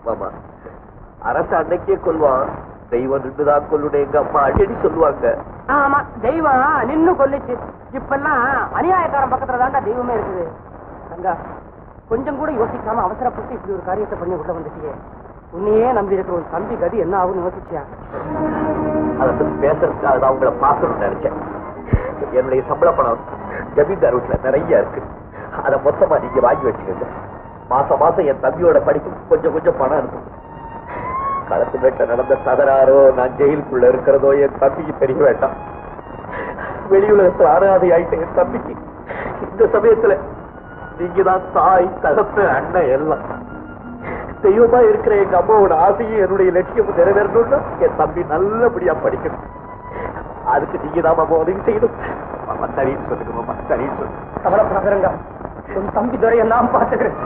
மாமா, அரசு அன்னைக்கே கொல்வான், தெய்வம் நின்றுதான் கொல்லுன்னு எங்க அம்மா அடிக்கடி சொல்லுவாங்க. ஆமா, தெய்வம் நின்னு கொல்லுச்சு. இப்பெல்லாம் அநியாயக்காரன் பக்கத்துல தாண்டா தெய்வமே இருக்குது. தங்கா, கொஞ்சம் கூட யோசிக்காம அவசரப்பட்டு இப்படி ஒரு காரியத்தை பண்ணி உள்ள வந்துட்டியே. உன்னையே நம்பி இருக்கிற ஒரு தம்பி கதி என்ன ஆகுன்னு யோசிச்சியா? அதை பத்தி பேசுறதுக்காக தான் உங்களை பார்க்கணும்னு நினைச்சேன். என்னுடைய சம்பள பணம் ஜமீன்தார் வீட்டுல நிறைய இருக்கு. அதை மொத்தமா நீங்க வாங்கி வச்சுக்கோங்க. மாசம் மாசம் என் தம்பியோட படிப்பு கொஞ்சம் கொஞ்சம் பணம் இருக்கும். களத்து வீட்டுல நடந்த தகராறோ நான் ஜெயிலுக்குள்ள இருக்கிறதோ என் தம்பிக்கு தெரிய வேண்டாம். வெளியுலகத்துல அனாதை ஆயிட்ட என் தம்பிக்கு இந்த சமயத்துல நீங்க தான் தாய், தகப்பு, அண்ணன் எல்லாம். தெய்வமா இருக்கிற எங்க அம்மாவோட ஆசையும் என்னுடைய லட்சியமும் நிறைவேறணும்னா என் தம்பி நல்லபடியா படிக்கணும். அதுக்கு நீங்க தான் மாமா உதவி செய்யணும். மாமா சரின்னு சொல்லுங்க மாமா, சரின்னு சொல்லுங்க. கவலைப்படாதீங்க, உன் தம்பி துறையை நான் பார்த்துக்கிறேன்.